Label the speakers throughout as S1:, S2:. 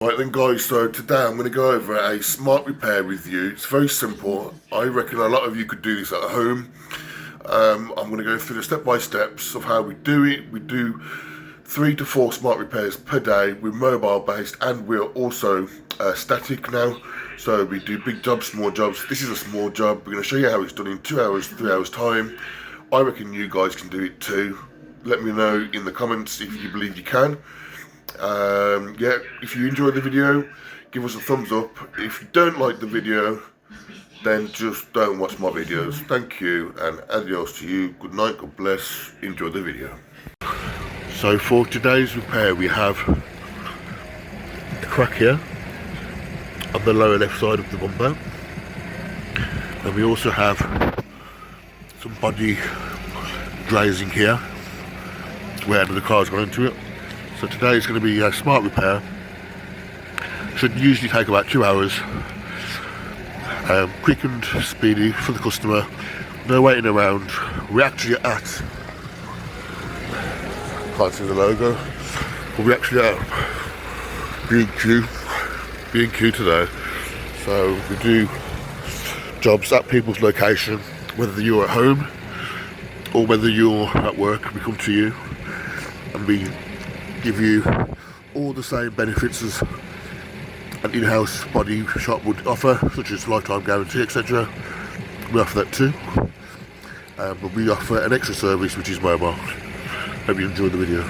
S1: Right then guys, so today I'm going to go over a smart repair with you. It's very simple. I reckon a lot of you could do this at home. I'm going to go through the step-by-steps of how we do it. We do 3 to 4 smart repairs per day. We're mobile based and we're also static now. So we do big jobs, small jobs. This is a small job. We're going to show you how it's done in 2 hours, 3 hours time. I reckon you guys can do it too. Let me know in the comments if you believe you can. Yeah, if you enjoyed the video, give us a thumbs up. If you don't like the video, then just don't watch my videos. Thank you and adios to you. Good night, God bless, enjoy the video. So for today's repair we have the crack here on the lower left side of the bumper, and we also have some body grazing here where the car's gone into it. So today is going to be a smart repair. Should usually take about 2 hours. Quick and speedy for the customer. No waiting around. We're actually at, can't see the logo, but we're actually at B&Q today. So we do jobs at people's location, whether you're at home or whether you're at work. We come to you and we give you all the same benefits as an in-house body shop would offer, such as lifetime guarantee, etc. We offer that too, but we offer an extra service which is mobile. Hope you enjoyed the video.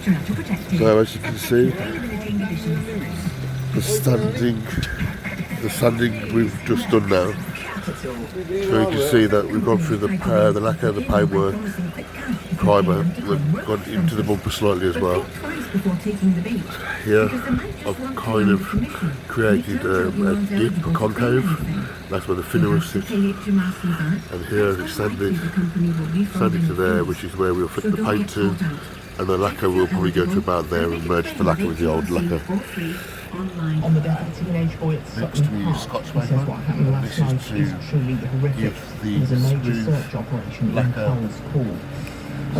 S1: So as you can see, the sanding we've just done now. So you can see that we've gone through the lacquer, the paintwork, primer, we've gone into the bumper slightly as well. Here I've kind of created a deep concave, that's where the filler will sit, and here it's sanded to there, which is where we'll fit the paint to, and the lacquer will probably go to about there and merge the lacquer with the old lacquer. Next to me is Scotch paper. This is to give the smooth lacquer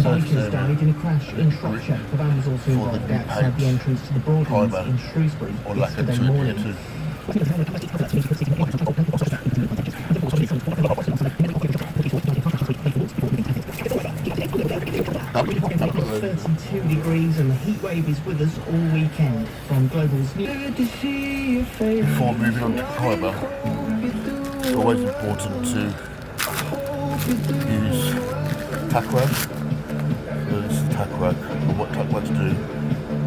S1: surface area for the new paint, primer or lacquer to adhere to.
S2: 32 degrees and the heat wave is with us all weekend from Global's new.
S1: Before moving on to primer, it's always important to use tack rag. So this is tack rag, and what tack rags do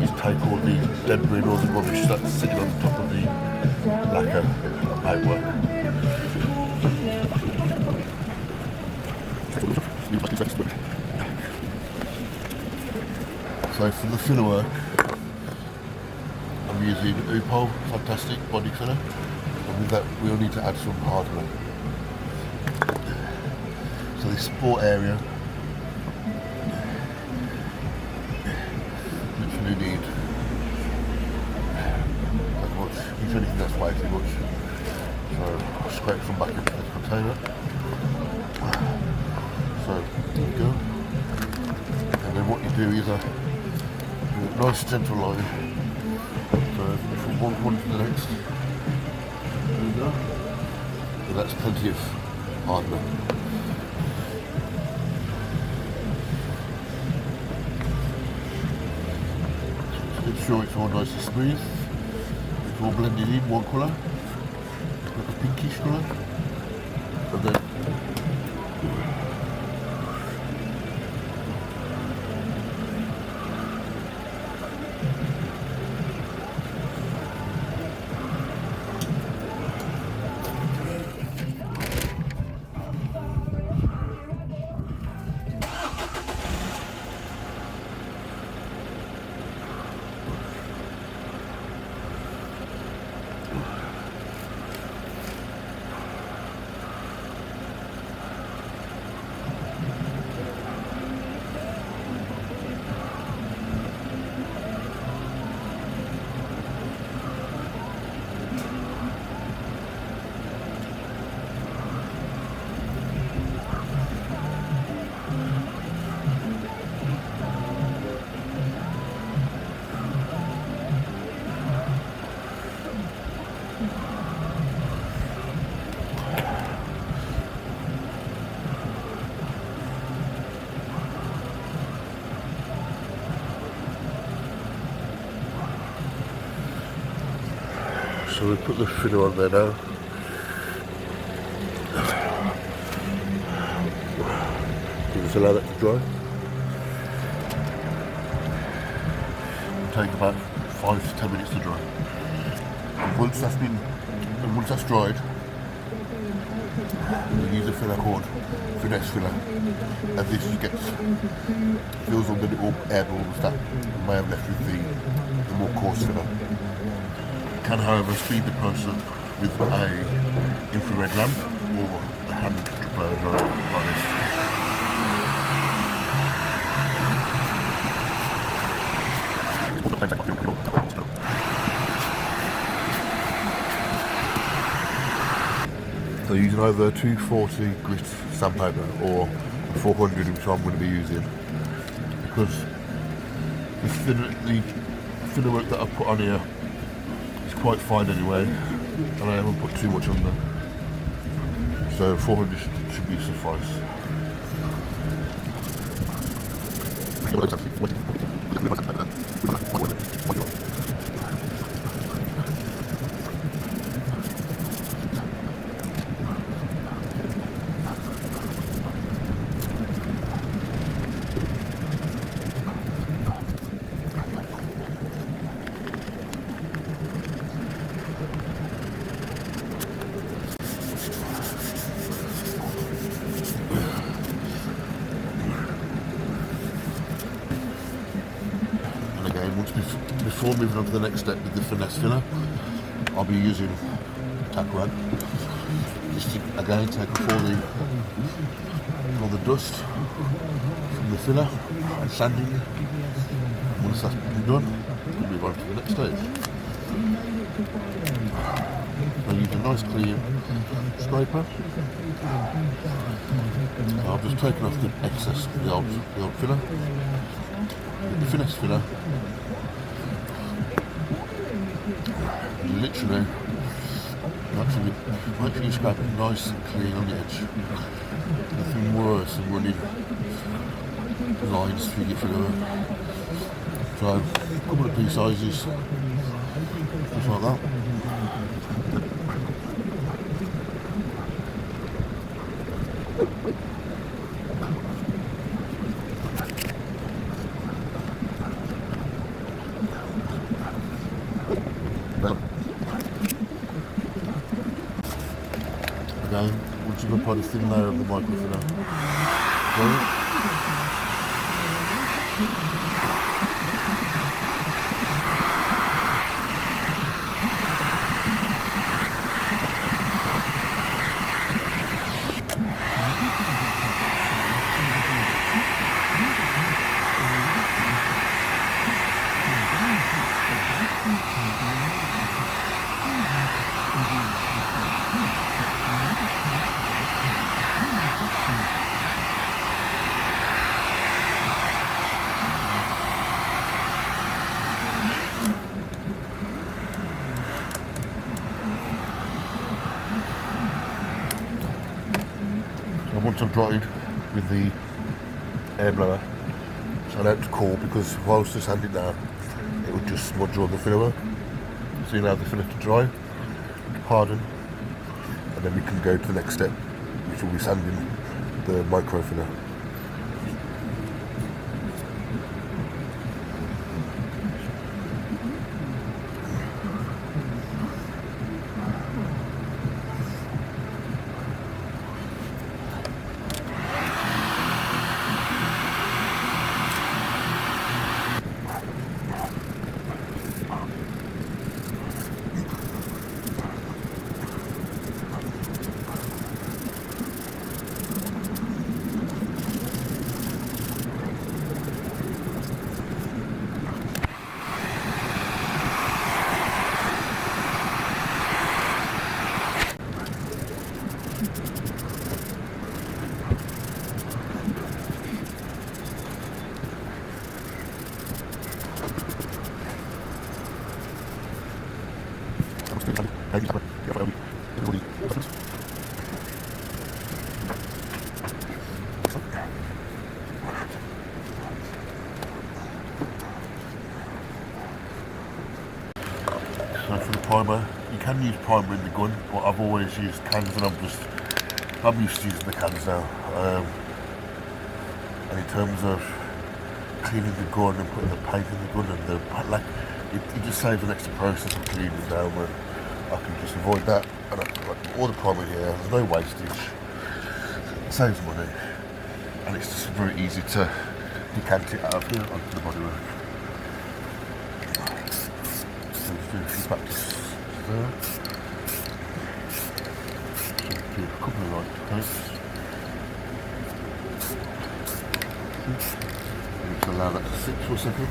S1: is take all the debris or the rubbish that's sitting on top of the lacquer paintwork. So for the filler work, I'm using Upol Fantastic Body Filler, and with that we'll need to add some hardener. So this sport area, literally need as much, if anything that's way too much. So I'll scrape some back into the container. So there we go. And then what you do is nice gentle line. So from one to the next. There we go. And that's plenty of hardener. So make sure it's all nice and smooth. It's all blended in one colour. Like a pinkish colour. And then so we put the filler on there now. You just allow that to dry. It'll take about 5 to 10 minutes to dry. And once that's dried, we'll use a filler called finesse filler, and this fills on the little air bubbles that you may have left with the more coarse filler. Can however speed the process with a infrared lamp or a hand dripper like this. So using either 240 grit sandpaper or 400, which I'm going to be using, because the thinner work that I've put on here quite fine anyway, and I haven't put too much on them, so 400 should be suffice. again, before moving on to the next step with the finesse filler, I'll be using tack rag just to again take off all the dust from the filler and sanding it. Once that's been done, we'll move on to the next stage. I use a nice clean scraper. I've just taken off the excess of the old filler. With the finesse filler, literally, actually, make sure you scrape it nice and clean on the edge. Nothing worse than running lines through your filler. So, a couple of pea sizes, just like that. Again, once you've applied a thin layer of the microfiller, once I've dried with the air blower, so I don't have to call, because if I was to sand it down, it would just smudge all the filler. So you allow the filler to dry, harden, and then we can go to the next step, which will be sanding the micro filler. So for the primer, you can use primer in the gun, but I've always used cans, and I'm used to using the cans now. And in terms of cleaning the gun and putting the paint in the gun, and it just saves an extra process of cleaning down, and I can just avoid that. And I put all the primer here, there's no wastage, it saves money, and it's just very easy to decant it out of here onto the bodywork. So just do a few practice there. So do a couple of light coats. And just allow that to sit for a second.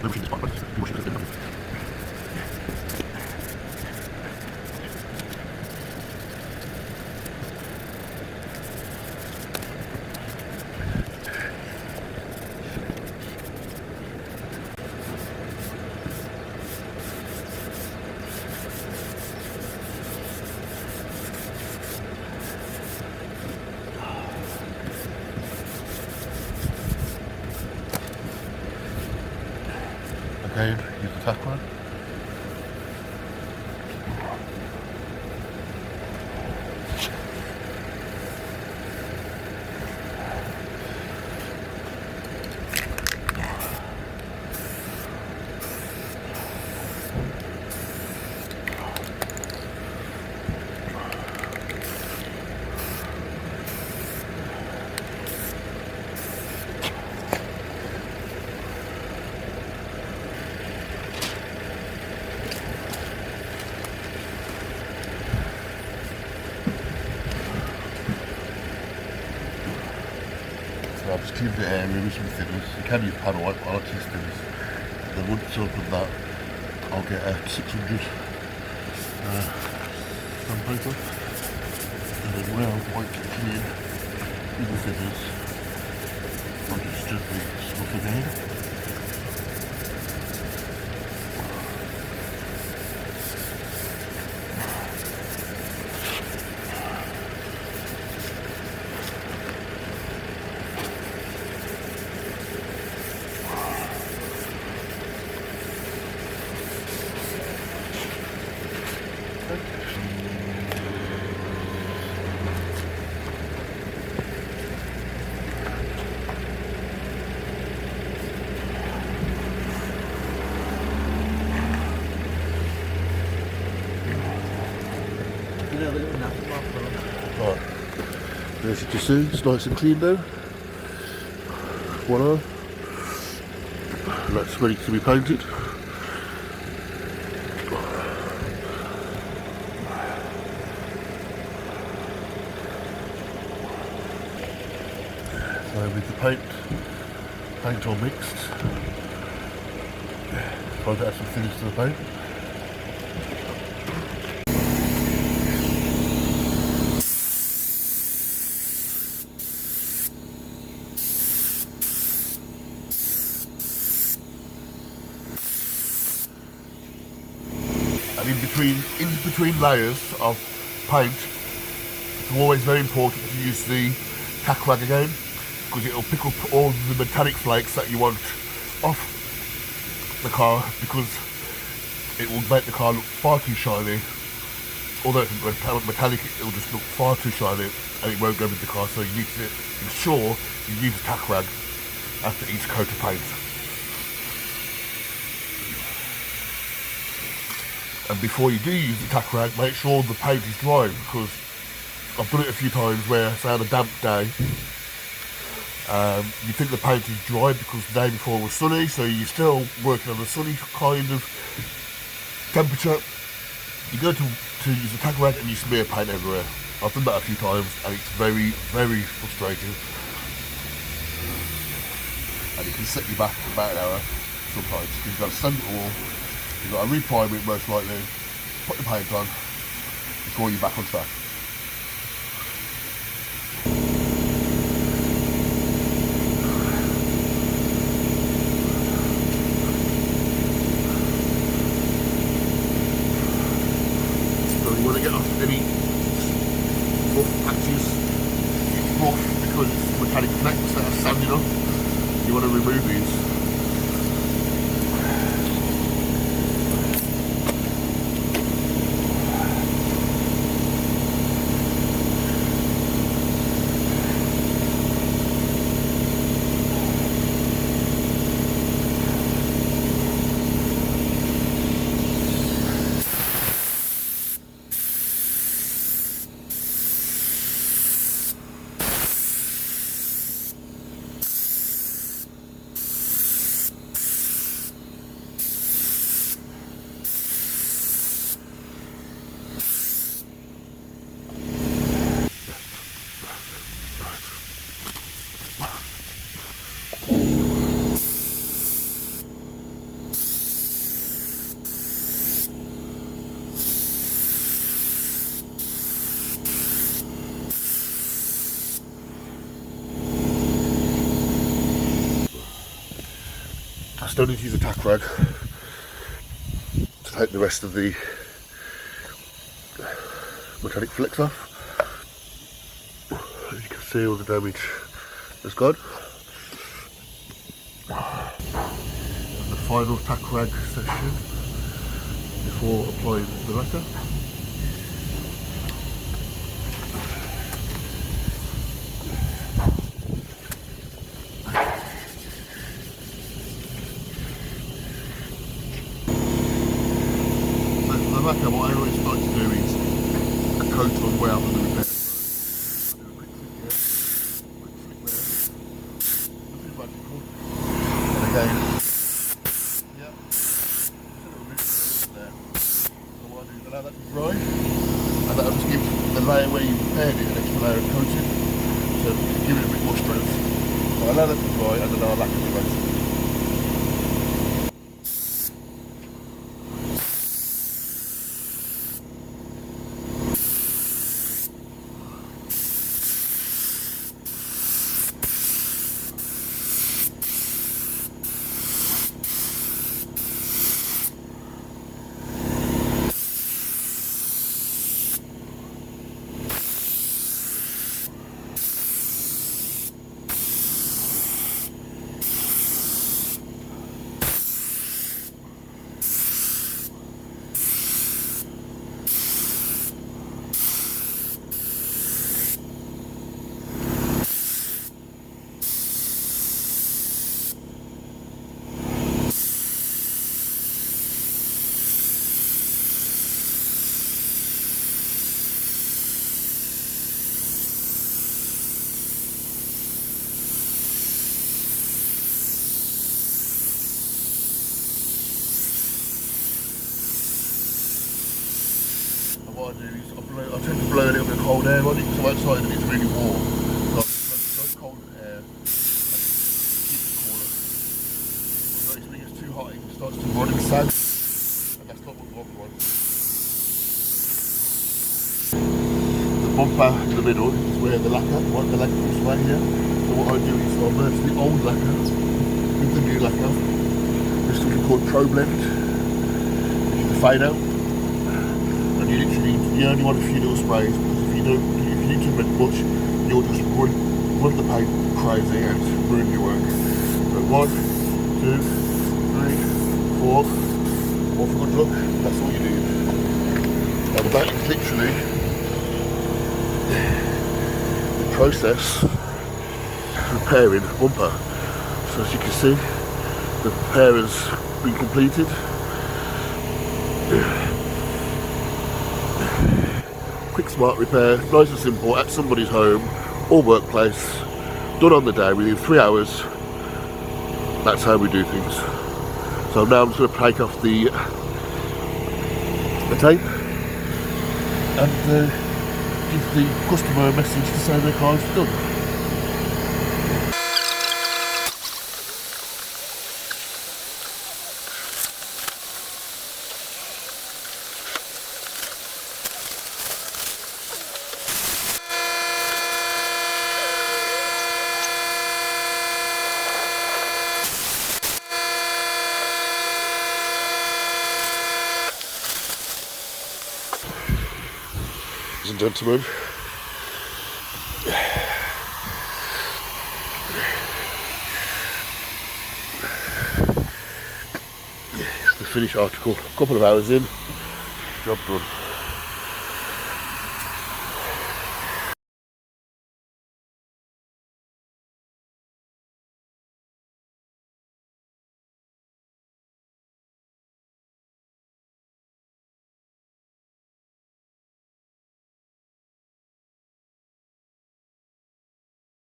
S1: overshoot this part, but you wash it because it's again, use the tack one. So I've just cleaned the area with some thinners. You can use paddle wipe, I like to use thinners. Then once I've done that, I'll get a 600 sandpaper, and then when I've wiped it clean with the thinners, I'll just gently scuff again. Right, as you can see, it's nice and clean now. Voila. That's ready to be painted. So with the paint all mixed, try to add some finish to the paint. And in between layers of paint, it's always very important to use the tack rag again, because it'll pick up all the metallic flakes that you want off the car, because it will make the car look far too shiny. Although it's metallic, it will just look far too shiny and it won't go with the car, so you need to ensure you use the tack rag after each coat of paint. And before you do use the tack rag, make sure the paint is dry, because I've done it a few times where, say on a damp day, you think the paint is dry because the day before was sunny, so you're still working on a sunny kind of temperature. You go to use the tack rag and you smear paint everywhere. I've done that a few times and it's very, very frustrating. And it can set you back about an hour sometimes, because you've got to stand at the wall, you've got to reprime it most likely, put the paint on before you're back on track. So you want to get off any rough patches. It's rough because it's metallic flecks that are sanding up. You want to remove these. I still need to use a tack rag to take the rest of the metallic flecks off. As you can see, all the damage has gone. And the final tack rag session before applying the lacquer. So for the lacquer, what I always like to do is a coat on way up on the repair. Again, yeah, just a little bit there. So what I do is allow that to dry, and that'll just give the layer where you prepared it an extra layer of coating, so give it a bit more strength. So I allow that to dry, and then I'll lacquer the rest. What I do is I tend to blow a little bit of cold air on it, because outside of it's really warm. So I just blow cold air and keep it cooler. Otherwise when it gets too hot it starts to run and sag, and that's not what we want. The bumper in the middle is where the lacquer comes right here. So what I do is I merge the old lacquer with the new lacquer. This is something called Pro Blend, which is the fade out. You only want a few little sprays, because if you need to make much, you'll just run the paint crazy and ruin your work. So 1, 2, 3, 4, for good luck, that's all you need. And that is literally the process of repairing a bumper. So as you can see, the repair has been completed. Quick, smart repair, nice and simple, at somebody's home or workplace, done on the day within 3 hours. That's how we do things. So now I'm just going to take off the tape and give the customer a message to say their car's done. Ladies and gentlemen, it's the finished article. A couple of hours in, job done.